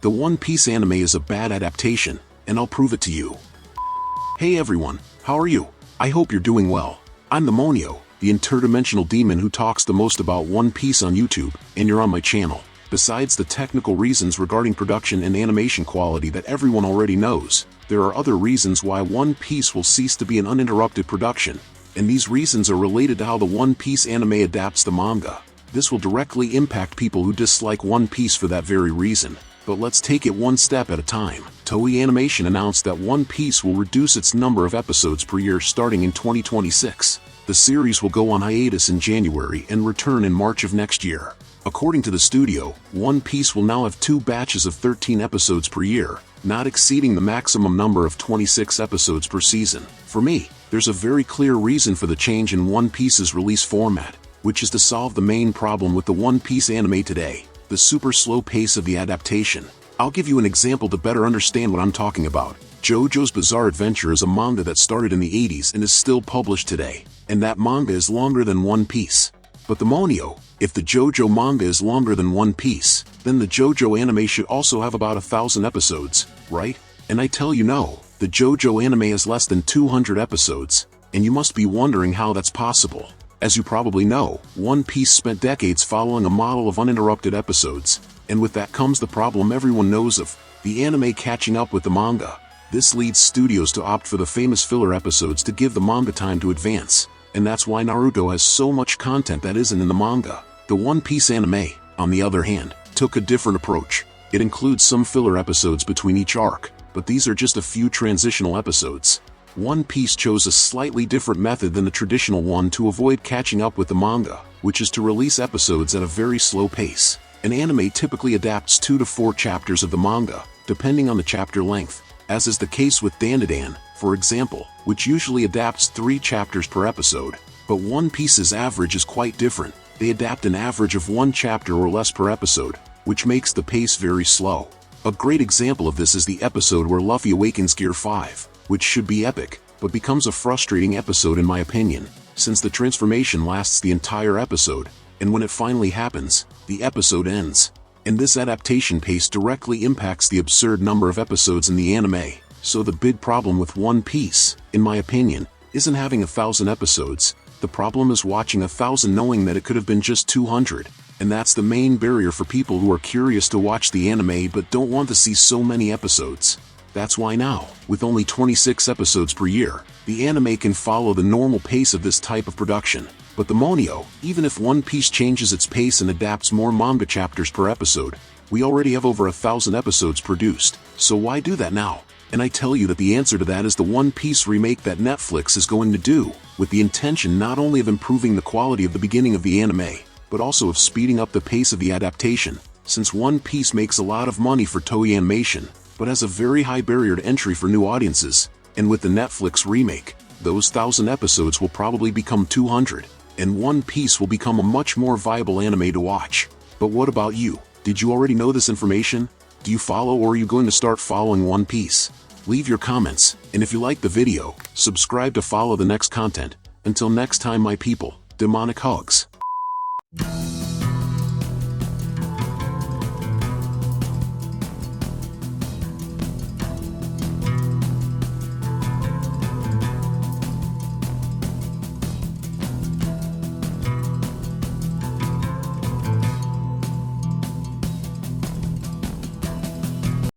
The One Piece anime is a bad adaptation, and I'll prove it to you. Hey everyone, how are you? I hope you're doing well. I'm the Monio, the interdimensional demon who talks the most about One Piece on YouTube, and you're on my channel. Besides the technical reasons regarding production and animation quality that everyone already knows, there are other reasons why One Piece will cease to be an uninterrupted production, and these reasons are related to how the One Piece anime adapts the manga. This will directly impact people who dislike One Piece for that very reason. But let's take it one step at a time. Toei Animation announced that One Piece will reduce its number of episodes per year starting in 2026. The series will go on hiatus in January and return in March of next year. According to the studio, One Piece will now have 2 batches of 13 episodes per year, not exceeding the maximum number of 26 episodes per season. For me, there's a very clear reason for the change in One Piece's release format, which is to solve the main problem with the One Piece anime today: the super slow pace of the adaptation. I'll give you an example to better understand what I'm talking about. JoJo's Bizarre Adventure is a manga that started in the 80s and is still published today, and that manga is longer than One Piece. But the Monio, if the JoJo manga is longer than One Piece, then the JoJo anime should also have about 1,000 episodes, right? And I tell you no, the JoJo anime has less than 200 episodes, and you must be wondering how that's possible. As you probably know, One Piece spent decades following a model of uninterrupted episodes, and with that comes the problem everyone knows of, the anime catching up with the manga. This leads studios to opt for the famous filler episodes to give the manga time to advance, and that's why Naruto has so much content that isn't in the manga. The One Piece anime, on the other hand, took a different approach. It includes some filler episodes between each arc, but these are just a few transitional episodes. One Piece chose a slightly different method than the traditional one to avoid catching up with the manga, which is to release episodes at a very slow pace. An anime typically adapts 2 to 4 chapters of the manga, depending on the chapter length, as is the case with Dandadan, for example, which usually adapts 3 chapters per episode. But One Piece's average is quite different. They adapt an average of 1 chapter or less per episode, which makes the pace very slow. A great example of this is the episode where Luffy awakens Gear 5, which should be epic, but becomes a frustrating episode in my opinion, since the transformation lasts the entire episode, and when it finally happens, the episode ends. And this adaptation pace directly impacts the absurd number of episodes in the anime. So the big problem with One Piece, in my opinion, isn't having 1,000 episodes. The problem is watching 1,000 knowing that it could have been just 200. And that's the main barrier for people who are curious to watch the anime but don't want to see so many episodes. That's why now, with only 26 episodes per year, the anime can follow the normal pace of this type of production. But the Monio, even if One Piece changes its pace and adapts more manga chapters per episode, we already have over 1,000 episodes produced, so why do that now? And I tell you that the answer to that is the One Piece remake that Netflix is going to do, with the intention not only of improving the quality of the beginning of the anime, but also of speeding up the pace of the adaptation, since One Piece makes a lot of money for Toei Animation, but has a very high barrier to entry for new audiences, and with the Netflix remake, those 1,000 episodes will probably become 200, and One Piece will become a much more viable anime to watch. But what about you? Did you already know this information? Do you follow or are you going to start following One Piece? Leave your comments, and if you liked the video, subscribe to follow the next content. Until next time my people, demonic hugs.